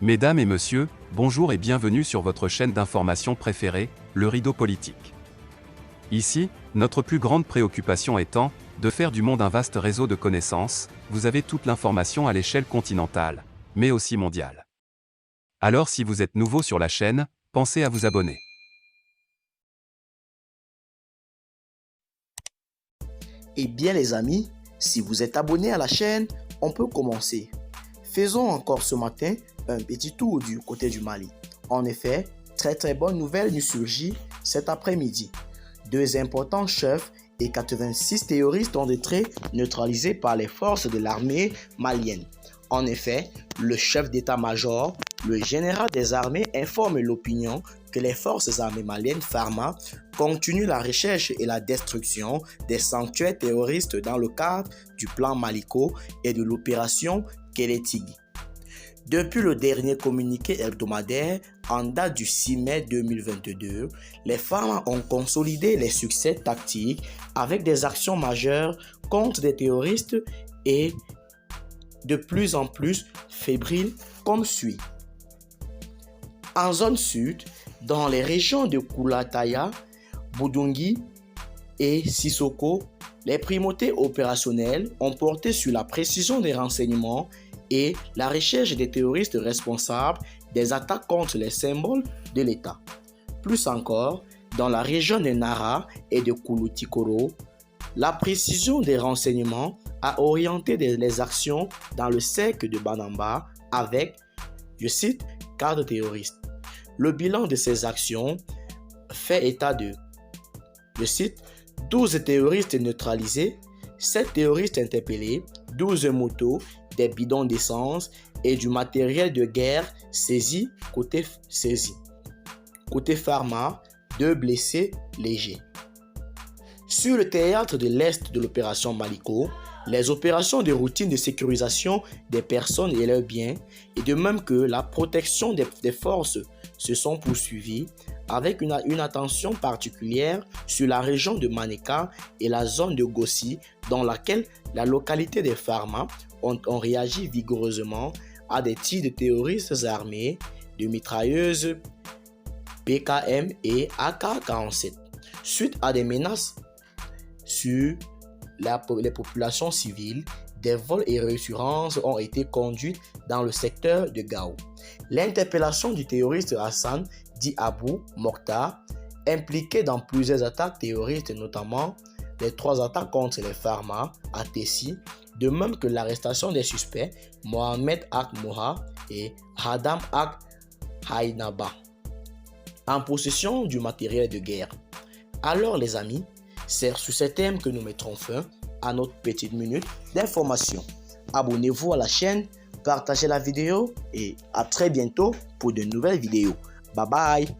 Mesdames et messieurs, bonjour et bienvenue sur votre chaîne d'information préférée, le Rideau Politique. Ici, notre plus grande préoccupation étant de faire du monde un vaste réseau de connaissances. Vous avez toute l'information à l'échelle continentale, mais aussi mondiale. Alors si vous êtes nouveau sur la chaîne, pensez à vous abonner. Eh bien les amis, si vous êtes abonnés à la chaîne, on peut commencer. Faisons encore ce matin un petit tour du côté du Mali. En effet, très bonne nouvelle nous surgit cet après-midi. 2 importants chefs et 86 terroristes ont été neutralisés par les forces de l'armée malienne. En effet, le chef d'état-major, le général des armées, informe l'opinion que les forces armées maliennes FARMA continuent la recherche et la destruction des sanctuaires terroristes dans le cadre du plan Maliko et de l'opération Kélétigui. Depuis le dernier communiqué hebdomadaire, en date du 6 mai 2022, les FARMA ont consolidé les succès tactiques avec des actions majeures contre des terroristes et de plus en plus fébriles comme suit. En zone sud, dans les régions de Koulataya, Boudungi et Sissoko, les primautés opérationnelles ont porté sur la précision des renseignements et la recherche des terroristes responsables des attaques contre les symboles de l'État. Plus encore, dans la région de Nara et de Kouloutikoro, la précision des renseignements a orienté les actions dans le cercle de Banamba avec, je cite, cadre terroriste. Le bilan de ces actions fait état de, je cite, 12 terroristes neutralisés, 7 terroristes interpellés, 12 motos, des bidons d'essence et du matériel de guerre saisi. Côté FARMA, 2 blessés légers. Sur le théâtre de l'Est de l'opération Maliko, les opérations de routine de sécurisation des personnes et leurs biens, et de même que la protection des forces se sont poursuivies avec une attention particulière sur la région de Manéka et la zone de Gossi, dans laquelle la localité des FARMA ont réagi vigoureusement à des tirs de terroristes armés de mitrailleuses PKM et AK-47, suite à des menaces sur les populations civiles. Des vols et réassurances ont été conduits dans le secteur de Gao. L'interpellation du terroriste Hassan dit Abou Mokhtar, impliqué dans plusieurs attaques terroristes, notamment les 3 attaques contre les FARMA à Tessi, de même que l'arrestation des suspects Mohamed Ak Moha et Hadam Ak Haïnaba, en possession du matériel de guerre. Alors les amis, c'est sur ces thèmes que nous mettrons fin à notre petite minute d'information. Abonnez-vous à la chaîne, partagez la vidéo et à très bientôt pour de nouvelles vidéos. Bye bye.